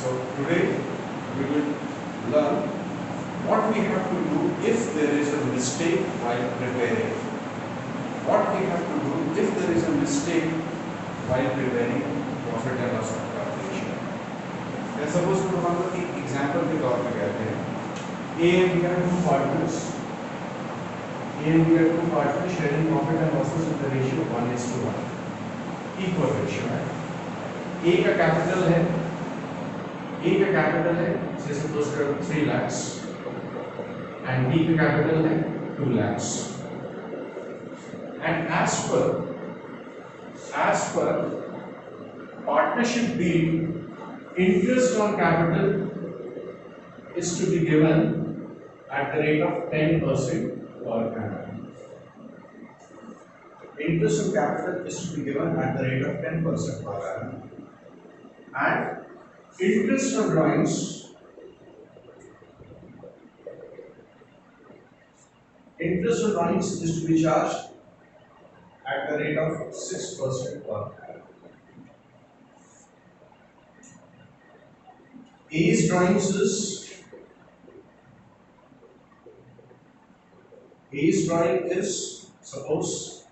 So today we will learn what we have to do if there is a mistake while preparing. What we have to do if there is a mistake while preparing profit and loss account ratio. Let's suppose to हम लोग एक example के तौर पे कहते हैं A and B are two partners. A and B are two partners sharing profit and losses with the ratio 1:1. Equal ratio है. A का कैपिटल है say suppose 3 lakhs and B का कैपिटल है 2 lakhs. And as per partnership deed, interest on capital is to be given at the rate of 10% per annum. Interest on capital is to be given at the rate of 10% per annum. And interest on drawings is to be charged at the rate of 6% per annum. A's drawings is suppose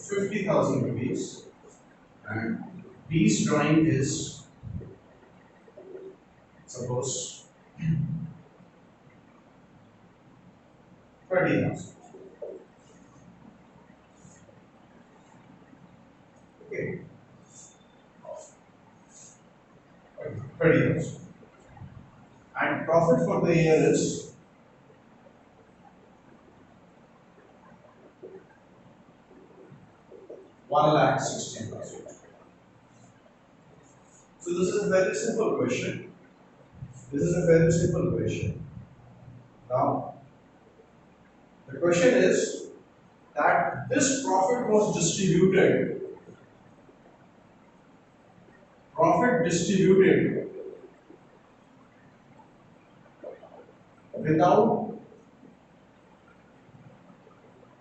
50,000 rupees and B's drawing is suppose 30,000. Okay. 30,000. And profit for the year is 1,16,000. So this is a very simple question. Now, the question is that this profit was distributed without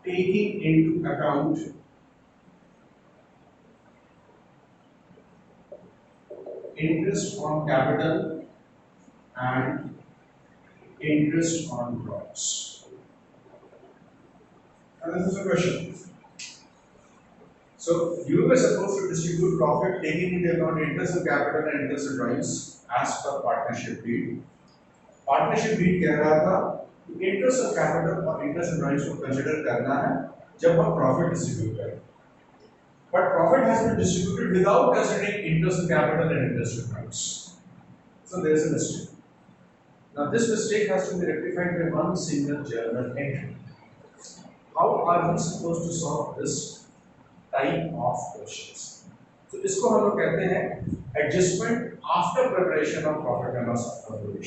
taking into account interest on capital and interest on drawings. And this is a question. So you were supposed to distribute profit taking into account interest on capital and interest on drawings as per partnership deed. Partnership deed कह रहा था interest on capital और interest on drawings को consider करना है जब हम profit distribute करें. But profit has been distributed without considering interest on capital and interest on drawings. So there is a mistake. Now this mistake has to be rectified by one single journal entry. How are we supposed to solve this type of questions? So इसको हम लोग कहते हैं adjustment after preparation of profit and loss account.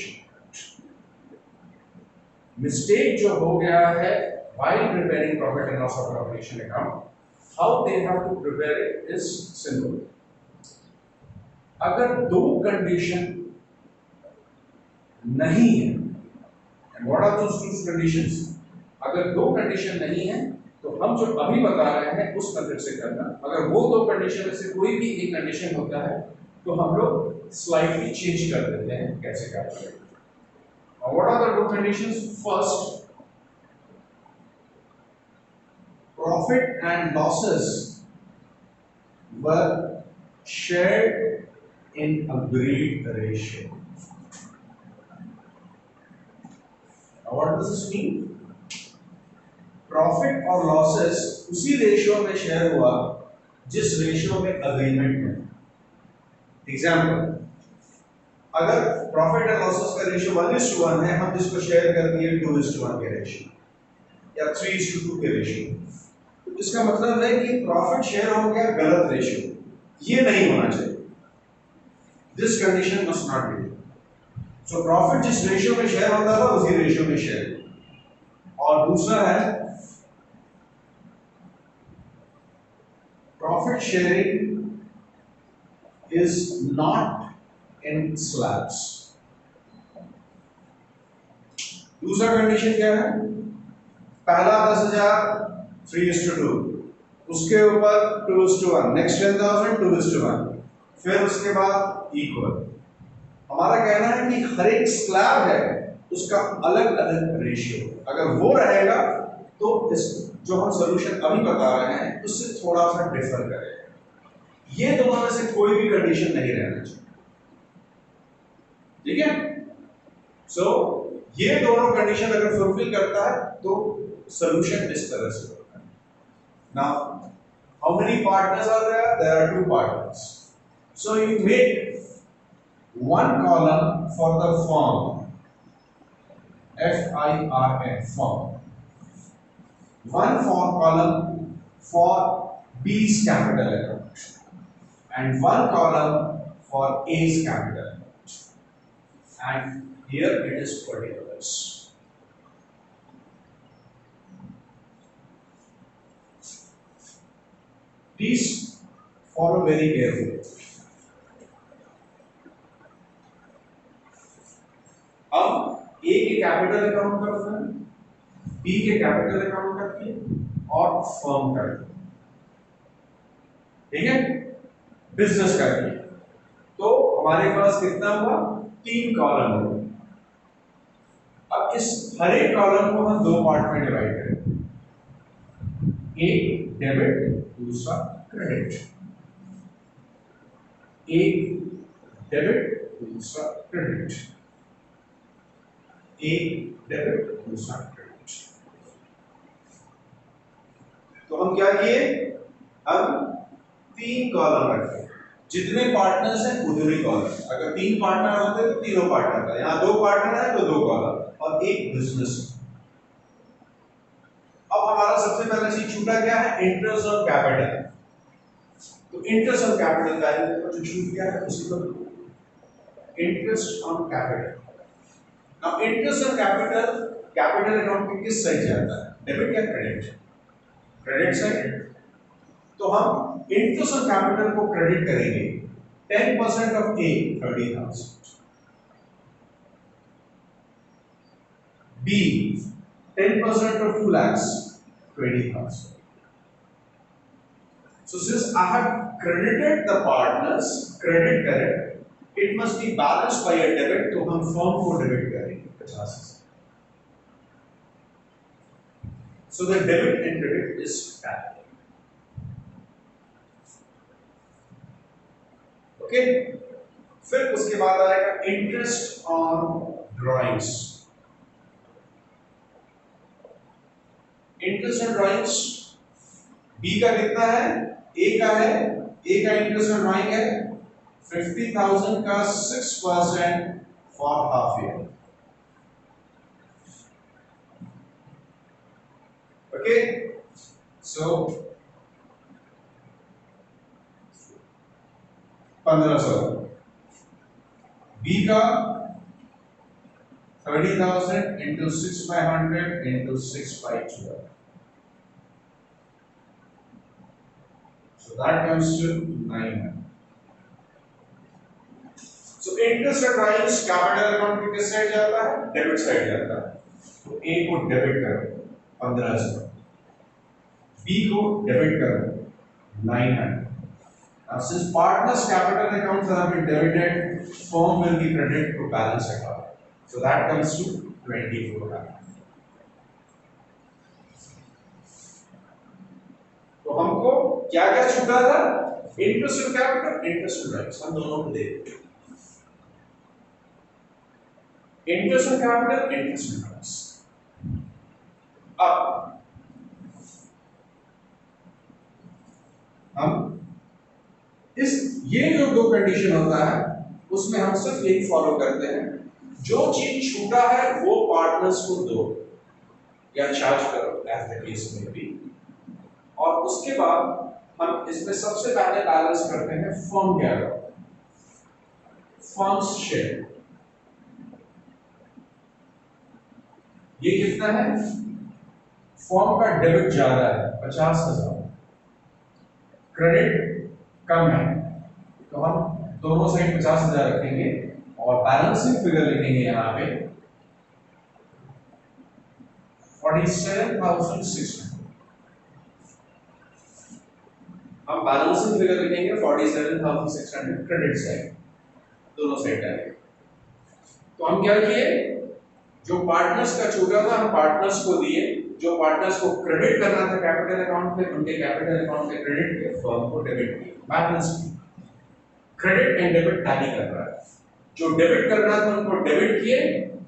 Mistake जो हो गया है while preparing profit and loss account, how they have to prepare it is simple. अगर दो condition नहीं है, and what are those two conditions? अगर दो कंडीशन नहीं है तो हम जो अभी बता रहे हैं उस मेथड से करना. अगर वो दो कंडीशन में से कोई भी एक कंडीशन होता है तो हम लोग स्लाइटली चेंज कर देते हैं कैसे करते हैं. Now what are the two conditions? First, profit and losses were shared in agreed ratio. Now what does this mean? Profit और लॉसेस उसी रेशियो में शेयर हुआ जिस रेशियो में अग्रीमेंट है. एग्जांपल, अगर प्रॉफिट एंड लॉसेस का रेशियो 1:1 है, हम जिसको शेयर कर दिए 2:1 के रेशियो या 3:2 के रेशियो, तो इसका मतलब है कि प्रॉफिट शेयर हो गया गलत रेशियो. ये नहीं होना चाहिए. This condition must not be. So profit जिस रेशियो में शेयर होता था उसी रेशियो में शेयर. और दूसरा है profit sharing is not in slabs. दूसरा कंडीशन क्या है? पहला 10,000 3:2, उसके ऊपर 2:1, नेक्स्ट 10,000 2:1, फिर उसके बाद इक्वल। हमारा कहना है कि हर एक स्लैब है उसका अलग अलग रेशियो, अगर वो रहेगा तो इस जो हम सॉल्यूशन अभी बता रहे हैं उससे थोड़ा सा डिफर करेगा। ये दोनों में से कोई भी कंडीशन नहीं रहना चाहिए, ठीक है। सो ये दोनों कंडीशन अगर फुलफिल करता है तो सॉल्यूशन इस तरह से होता है। Now how many partners are there? There are two partners. So you make one column for the firm, FIRM, firm. One for column for B's capital account, and one column for A's capital account. And here it is particulars. Please follow very carefully. अब ए के capital account करते हैं, B के capital account करके और firm करके, ठीक है, बिजनेस करके। तो हमारे पास कितना हुआ? 3 कॉलम हुए। अब इस हर एक कॉलम को हम 2 पार्ट में डिवाइड करेंगे, एक डेबिट दूसरा क्रेडिट, एक डेबिट दूसरा क्रेडिट, एक डेबिट दूसरा क्रेडिट। तो हम क्या किए? हम 3 कॉलम रखे, जितने पार्टनर्स हैं उतने कॉलम। अगर 3 पार्टनर होते तो तीनों पार्टनर था, यहाँ 2 पार्टनर है तो 2 कॉलम और एक बिजनेस। अब हमारा सबसे पहला चीज छूटा क्या है? Interest on capital. तो इंटरेस्ट ऑन कैपिटल बैलेंस जो छूट गया है उसी को interest on capital. Now interest on capital, capital account के किस साइड जाता है? डेबिट या क्रेडिट? Credit side. तो हम इंटरेस्ट ऑन कैपिटल को क्रेडिट करेंगे 10% of A 30,000, B 10% of 2 lakhs 20,000. So since I have credited the partners, credit correct, it must be balanced by a debit, तो हम फर्म को डेबिट करेंगे 50,000. So the debit and credit is parallel. Okay? फिर उसके बाद आएगा interest on drawings. Interest on drawings B का कितना है? ए का है। ए का इंटरेस्ट ऑन ड्रॉइंग है 50,000 का 6% for half year. Okay, so 1500। B का 30,000 into 6/100 into 6/12. So that comes to 900. So interest on drawings capital account के किस साइड जाता है? डेबिट साइड जाता है। तो ए को डेबिट करो 1500, बी को डेबिट करो 900. Now since partners capital accounts have been debited, firm will be credited to balance account. So that comes to 24 lakh. तो हमको क्या क्या छूटा था? Interest on capital, interest on rights, हम दोनों को देख। Interest on capital, interest on rights. अब हम ये जो 2 कंडीशन होता है उसमें हम सिर्फ यही फॉलो करते हैं, जो चीज छूटा है वो पार्टनर्स को दो या चार्ज करो एज द केस में भी, और उसके बाद हम इसमें सबसे पहले बैलेंस करते हैं फर्म क्या है, फर्म्स शेयर। ये कितना है? फर्म का डेबिट ज्यादा है 50,000, क्रेडिट कम है, तो हम दोनों साइड 50,000 रखेंगे और बैलेंसिंग फिगर लिखेंगे यहाँ पे 47,600। हम बैलेंसिंग फिगर लिखेंगे 47,600 क्रेडिट साइड, दोनों साइड डालेंगे। तो हम क्या किए, जो पार्टनर्स का छूटा था हम पार्टनर्स को दिए, जो पार्टनर्स को क्रेडिट करना था कैपिटल अकाउंट पे उनके कैपिटल अकाउंट पे क्रेडिट किया, फर्म को डेबिट किया। Balance credit and debit tally कर रहा है, जो डेबिट करना था उनको डेबिट किए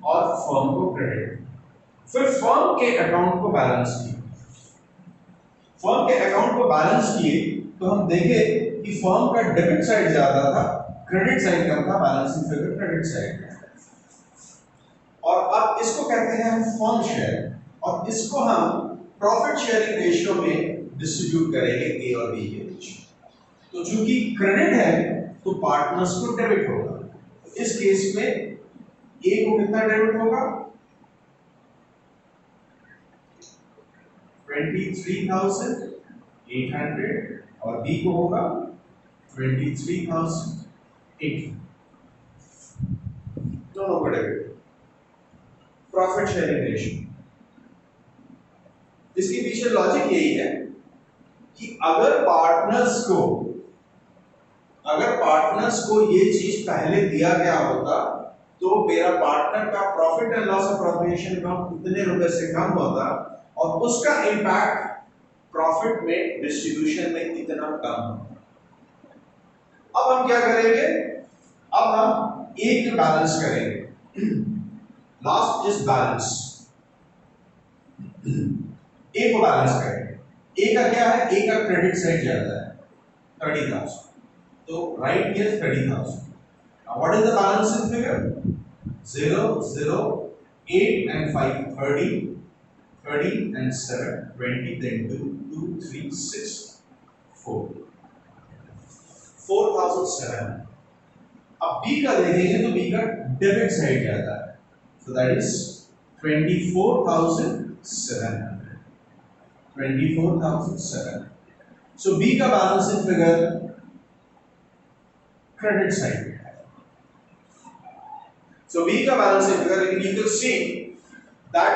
और फर्म को क्रेडिट, फिर फर्म के अकाउंट को बैलेंस किए। फर्म के अकाउंट को बैलेंस किए तो हम देखे कि फर्म का डेबिट साइड ज्यादा था, क्रेडिट साइड कम था, बैलेंसिंग फिगर क्रेडिट साइड। और अब इसको कहते हैं हम फर्म शेयर, और इसको हम प्रॉफिट शेयरिंग रेशियो में डिस्ट्रीब्यूट करेंगे ए और बी के बीच। तो चूंकि क्रेडिट है तो पार्टनर्स को डेबिट होगा, तो इस केस में ए को कितना डेबिट होगा, 23,800, और बी को होगा 23,800, दोनों को डेबिट। प्रॉफिट शेयरिंग रेशियो, इसके पीछे लॉजिक यही है कि अगर पार्टनर्स को ये चीज पहले दिया गया होता तो मेरा पार्टनर का profit and loss appropriation account इतने रुपए से कम होता और उसका इंपैक्ट प्रॉफिट में डिस्ट्रीब्यूशन में इतना कम होता। अब हम क्या करेंगे, अब हम एक बैलेंस करेंगे, लास्ट इज बैलेंस, ए को बैलेंस करेंगे। ए का क्या है, ए का क्रेडिट साइड ज्यादा है 30,000, तो right here 30,000। Now what is the balancing figure? 0, 0, 8 and 5, 30, 30 and 7, 20, then 2, 2, 3, 6, 4, 4,700। अब बी का देखेंगे तो बी का डेबिट साइड ज्यादा है, so that is 24,700, 24,700। So B का बैलेंसिंग फिगर क्रेडिट साइड में है। So B का बैलेंसिंग फिगर, लेकिन you can see that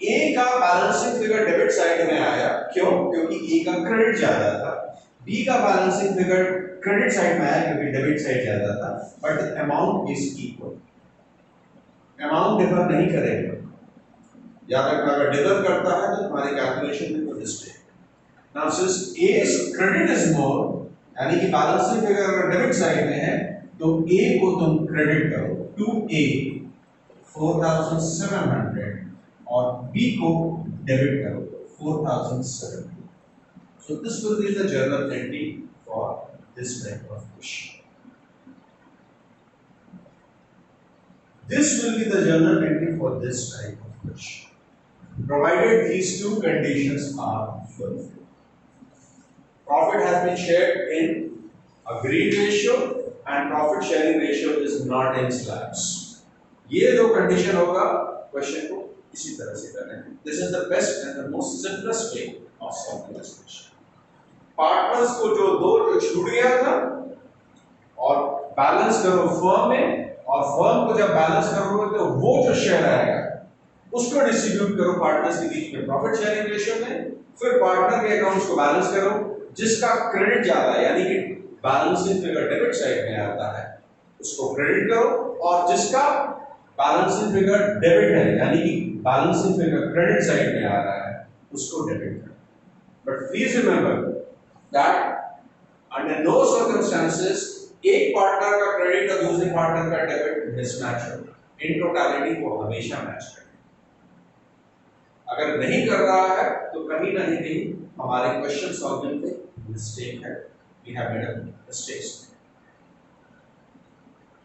A का बैलेंसिंग फिगर डेबिट साइड में आया, क्यों? क्योंकि A का क्रेडिट ज्यादा था। B का बैलेंसिंग फिगर क्रेडिट साइड में आया क्योंकि डेबिट साइड ज्यादा था, but the amount is equal, amount differ नहीं करेगा। याद रखना, अगर डिफर करता है तो तुम्हारे कैलकुलेशन में कोई mistake. Now since A's credit is more, यानी कि बैलेंसिंग फिगर अगर डेबिट साइड में है तो A को तुम क्रेडिट करो 2A 4,700 और B को डेबिट करो 4,700. So this will be the journal entry for this type of question. This will be the journal entry for this type of question, provided these two conditions are fulfilled. Profit has been shared in agreed ratio and profit sharing ratio is not in slabs. ये दो condition होगा, question को इसी तरह से करना है। This is the best and the most simplest way of solving this question. Partners को जो छूट गया था और बैलेंस करो फर्म में, और फर्म को जब बैलेंस करोगे तो वो जो शेयर आएगा उसको डिस्ट्रीब्यूट करो पार्टनर्स के बीच में प्रॉफिट शेयरिंग रेशियो में, फिर पार्टनर के अकाउंट्स को बैलेंस करो, जिसका क्रेडिट ज्यादा है यानी कि बैलेंसिंग फिगर डेबिट साइड में आता है उसको क्रेडिट करो, और जिसका बैलेंसिंग फिगर डेबिट है यानी कि बैलेंसिंग फिगर क्रेडिट साइड में आ रहा है उसको डेबिट करो। But please remember that under no circumstances एक पार्टनर का क्रेडिट और दूसरे पार्टनर का डेबिट मिसमैच हो, इन टोटलिटी को हमेशा मैच करें। अगर नहीं कर रहा है तो कहीं ना कहीं हमारे क्वेश्चन सॉल्विंग में मिस्टेक है, we have made a mistakes.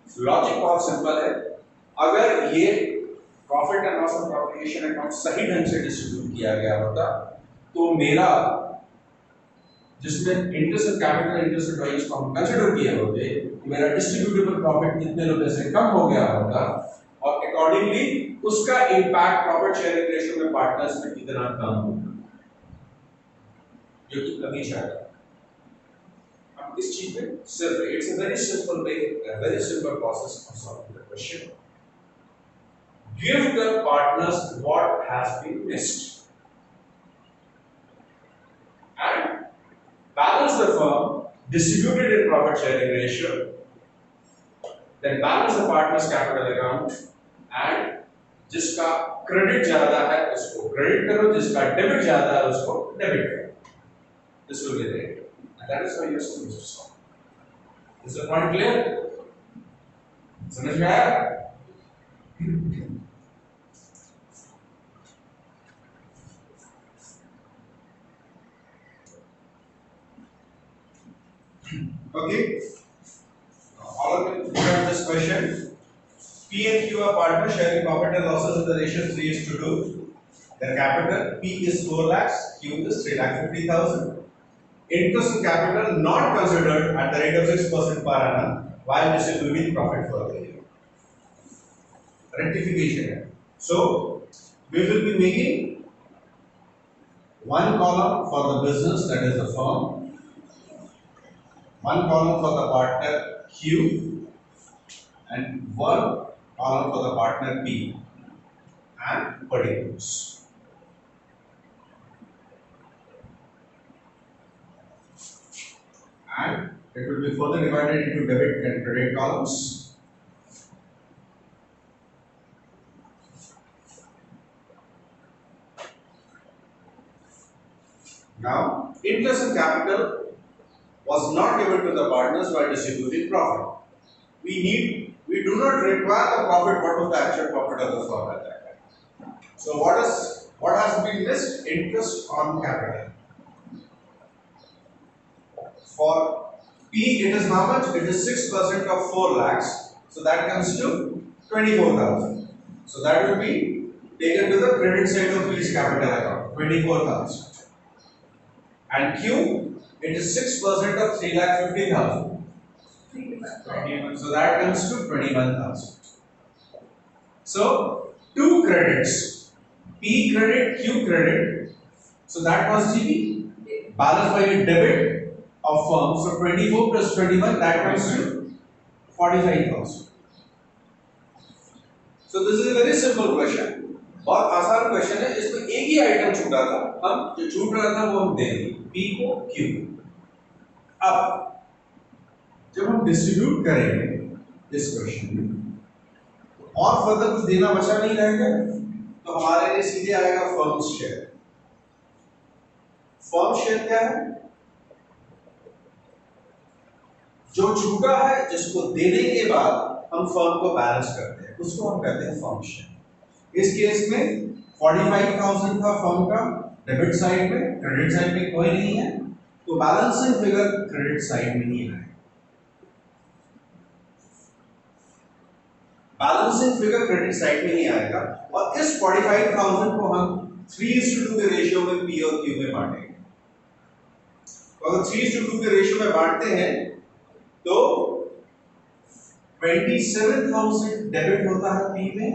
Logic बहुत सिंपल है, अगर ये profit and loss appropriation account सही ढंग से डिस्ट्रीब्यूट किया गया होता तो मेरा जिसमें interest and capital interest drives को हम कंसीडर किए होते, मेरा डिस्ट्रीब्यूटेबल प्रॉफिट कितने रुपए से कम हो गया होता और अकॉर्डिंगली उसका इंपैक्ट प्रॉफिट शेयरिंग रेशियो में पार्टनर्स में कितना कम होगा, जो कि कमी चाहेगा। अब इस चीज में सिर्फ it's a very simple way, a very simple process of solving the question. Give the partners what has been missed and balance the firm, distributed in profit sharing ratio, then balance the partners capital account, and जिसका credit ज्यादा है उसको credit करो, जिसका debit ज्यादा है उसको debit करो. This will be the rate, and that is how you are supposed to solve. Is the point clear? समझ में आया? Okay. All of you look at this question. P and Q are partners sharing profit and losses in the ratio 3:2. Their capital P is 4 lakhs, Q is 3,50,000. Interest on capital not considered at the rate of 6% per annum while distributing profit for the year. Rectification. So we will be making one column for the business, that is the firm, one column for the partner Q, and one column for the partner P, and particulars. And it will be further divided into debit and credit columns. Now, interest and capital was not given to the partners while distributing profit. We do not require the profit. What was the actual profit of the firm at that time? So what has been missed? Interest on capital. For P, it is how much? It is 6% of 4 lakhs. So that comes to 24,000. So that will be taken to the credit side of P's capital account, 24,000. And Q, it is 6% of 3,50,000. 21. So that comes to 21,000. So two credits, P credit, Q credit. So that was GB, balanced by a debit of firm. So 24 plus 21, that comes to 45,000. So this is a very simple question. बहुत आसान question है. इसमें एक ही item छूटा था, हम जो छूट रहा था वो हम दे देंगे P को Q. अब जब हम डिस्ट्रीब्यूट करेंगे इस क्वेश्चन में और फर्दर कुछ देना बचा नहीं रहेगा, तो हमारे लिए सीधे आएगा फर्म शेयर. फर्म शेयर क्या है? जो छूटा है जिसको देने के बाद हम फर्म को बैलेंस करते हैं, उसको हम कहते हैं फर्म शेयर. इस केस में 45,000 था फर्म का डेबिट साइड में, क्रेडिट साइड में कोई नहीं है, तो बैलेंसिंग फिगर क्रेडिट साइड में ही है. बैलेंसिंग फिगर क्रेडिट साइड में ही आएगा. और इस 45,000 को हम 3:2 के रेशियो में P और Q में बांटेंगे. तो अगर 3:2 के रेशियो में बांटते हैं तो 27,000 डेबिट होता है P में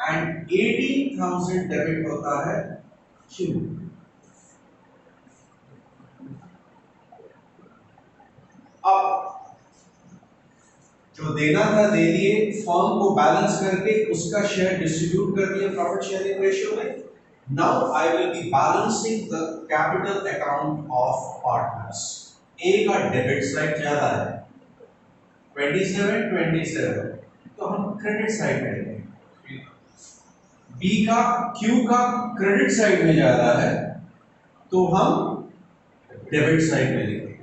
एंड 18,000 डेबिट होता है Q. अब जो देना था दे दिए, फर्म को बैलेंस करके उसका शेयर डिस्ट्रीब्यूट कर दिया प्रॉफिट शेयरिंग रेशियो में. Now I will be balancing the capital account of partners. A का डेबिट साइड ज्यादा है 27, तो हम क्रेडिट साइड में लेंगे. बी का क्यू का क्रेडिट साइड में ज्यादा है तो हम डेबिट साइड में लेंगे.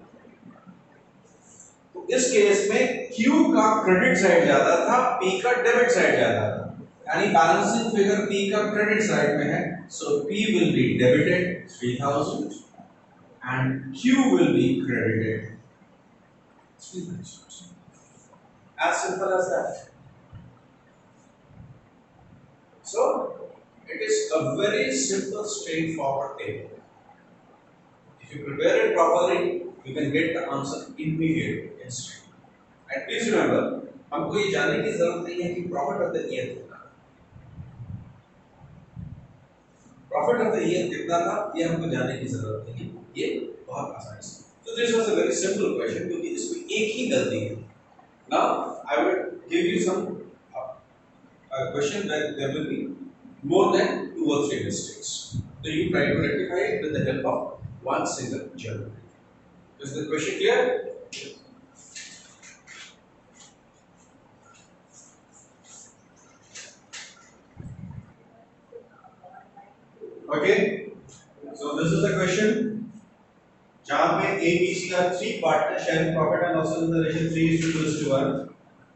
तो इस केस में Q का क्रेडिट साइड ज्यादा था, P का डेबिट साइड ज्यादा था, यानी बैलेंसिंग फिगर P का क्रेडिट साइड में है. सो P will be debited 3,000 and Q will be credited 3,000. As simple as that. So it is a very simple, straightforward table. If you prepare it properly, you can get the answer immediately, instantly. And please remember, हमको ये जानने की जरूरत नहीं है कि profit of the year कितना था. प्रॉफिट ऑफ द ईयर कितना था ये हमको जानने की जरूरत नहीं है. ये बहुत आसान है. So this was a very simple question क्योंकि इसमें एक ही गलती है. Now I will give you some question where there will be more than 2 or 3 mistakes. So you try to rectify it with the help of one single journal. Is the question clear? Okay. So this is the question. जहाँ पे A, B, C are three partners sharing profit and losses in the ratio 3:2:1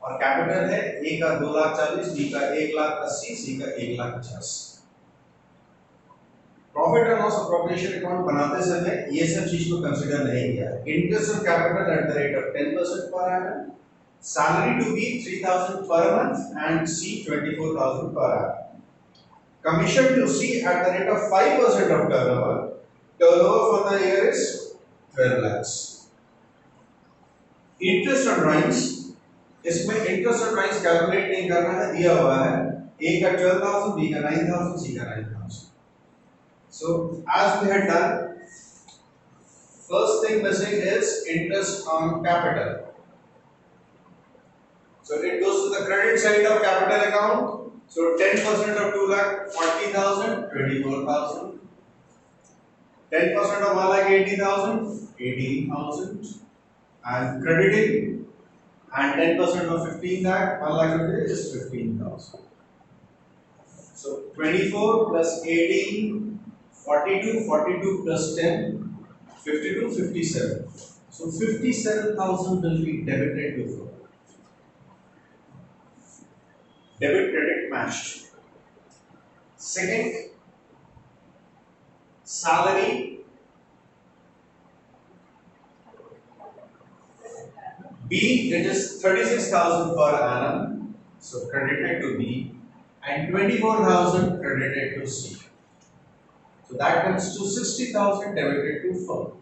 और capital है A का 2,40,000, B का 1,80,000, C का 1,50,000. Profit and loss appropriation account बनाते समय ये सब चीज को कंसीडर नहीं किया. Interest on capital at the rate of 10% per annum, salary to be 3,000 per month and C 24,000 per annum. Commission to C at the rate of 5% of turnover. Turnover for the year is 12 lakhs. Interest on drawings, इसमें interest on drawings calculate नहीं करना है, दिया हुआ है. A का 12,000, B का 9,000, C का 9,000. So as we had done, first thing missing is interest on capital. So it goes to the credit side of capital account. So 10% of 2,40,000, 24,000. 10% of 1,80,000, 18,000. And crediting, and 10% of 15 lakh, 1 lakh rupees is 15,000. So 24 plus 18, 42, 42 plus 10, 52, 57. So 57,000 will be debited to firm. Debit credit matched. Second, salary. B, it is 36,000 per annum, so credited to B, and 24,000 credited to C. So that comes to 60,000 debited to firm.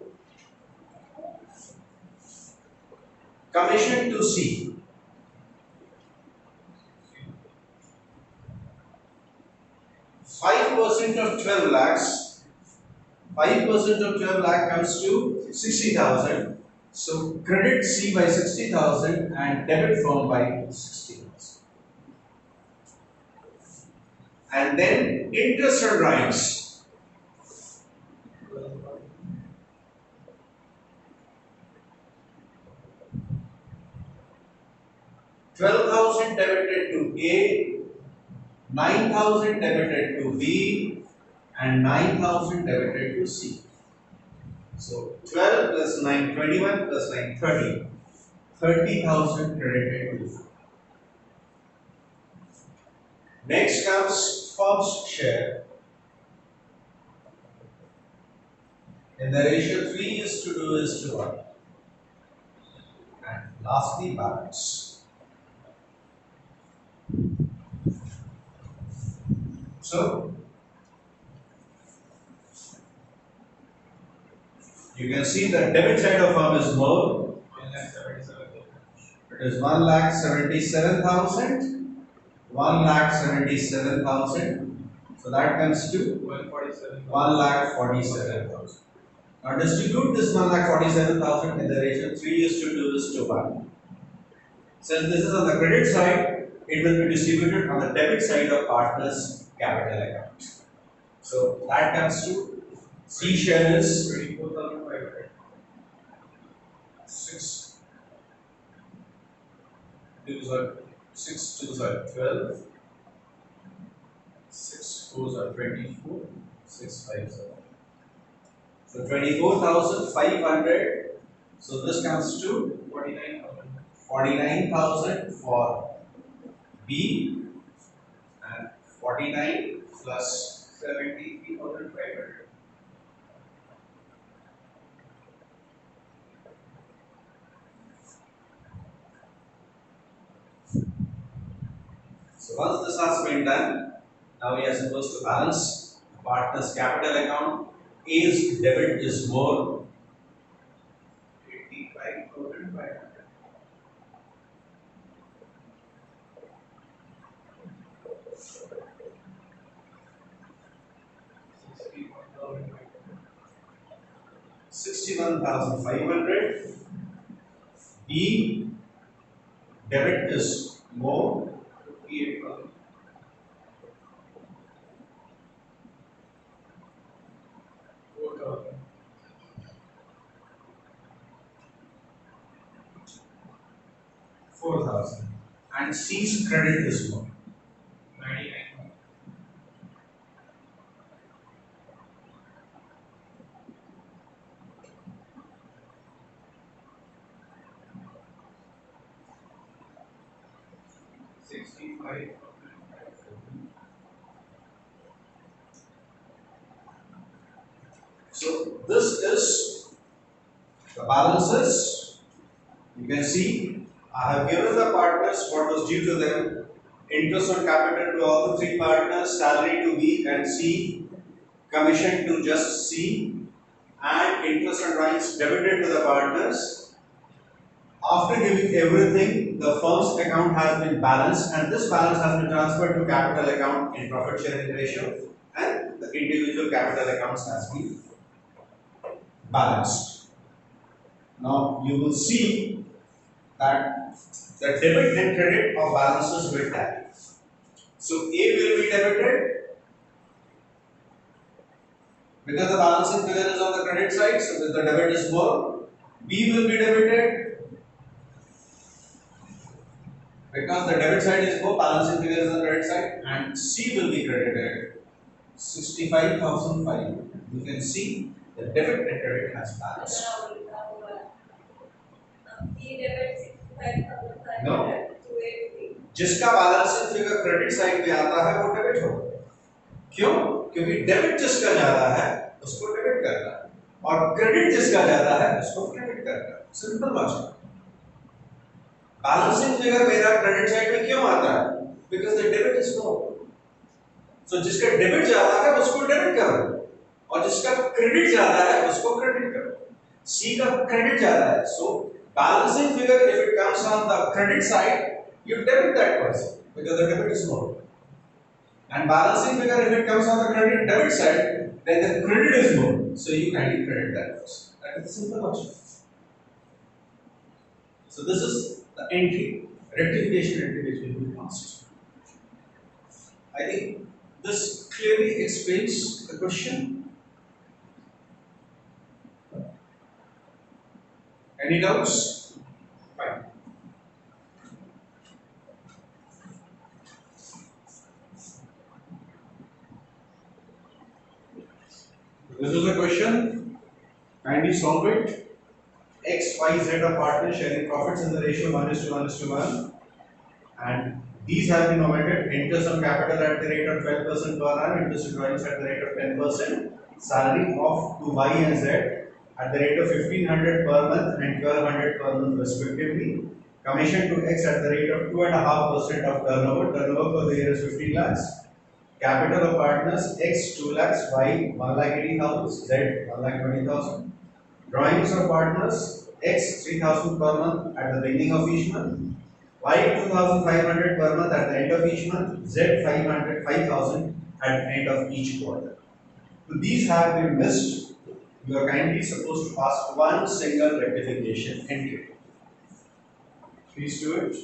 Commission to C. Five percent of 12 lakhs. 5% of 12 lakh comes to 60,000. So credit C by 60,000 and debit firm by 60,000. And then interest on drawings. 12,000 debited to A, 9,000 debited to B, and 9,000 debited to C. So 12 plus 9, 21 plus 9, 30. 30,000 credited to C. Next comes firm's share. In the ratio 3:2:1. And lastly, balance. So you can see the debit side of firm is more. It is 1,77,000. 1,77,000. So that comes to 1,47,000. Now distribute this 1,47,000 in the ratio 3:2:1. Since this is on the credit side, it will be distributed on the debit side of partners' capital account. So that comes to C share is 24,500. 6 2s are 6 2s are 12. 6 4s are 24. 6 5s are. So 24,500. So this comes to 49,000. 49,000 for B and 49 plus 73,500. So once this has been done, now we are supposed to balance the partner's capital account. A's debit is more, 85,500. $61,500. B debit is more, 58,000. 4,000 and C's credit is what? 99. 65. So this is the balances. You can see I have given the partners what was due to them. Interest on capital to all the three partners, salary to B and C, commission to just C, and interest on drawings debited to the partners. After giving everything, the firm's account has been balanced, and this balance has been transferred to capital account in profit sharing ratio, and the individual capital accounts has been balanced. Now you will see that the debit and credit of balances will tally. So A will be debited because the balancing figure is on the credit side, so the debit is more. B will be debited because the debit side is more, balancing figure is on the credit side, and C will be credited 65,500. You can see the debit and credit has balanced. No, जिसका balancing figure credit side पे आता है वो debit होगा। क्यों? क्योंकि debit जिसका ज्यादा है उसको डेबिट करना है और क्रेडिट जिसका ज्यादा है उसको क्रेडिट करना है। Simple logic. बैलेंसिंग फिगर मेरा क्रेडिट साइड में क्यों आता है? Because the debit is more. So जिसका डेबिट ज्यादा है उसको डेबिट करो और जिसका क्रेडिट ज्यादा है उसको क्रेडिट करो। सी का क्रेडिट ज्यादा है, सो balancing figure, if it comes on the credit side, you debit that person because the debit is more. And balancing figure, if it comes on the credit debit side, then the credit is more. So you kindly credit that person. That is the simple logic. So this is the entry, rectification entry which will be passed. I think this clearly explains the question. Any doubts? Fine. This is a question. Kindly solve it. X, Y, Z are partners sharing profits in the ratio 1:1:1, and these have been omitted. Interest on capital at the rate of 12% per annum, interest on drawings at the rate of 10%, salary of to Y and Z at the rate of 1,500 per month and 1,200 per month respectively. Commission to X at the rate of 2.5% of turnover. Turnover for the year is 50 lakhs. Capital of partners X 2 lakhs, Y 1,80,000, Z 1,20,000. Drawings of partners X 3,000 per month at the beginning of each month, Y 2,500 per month at the end of each month, Z 5,000 at the end of each quarter. So these have been missed. You are kindly supposed to pass one single rectification entry. Please do it.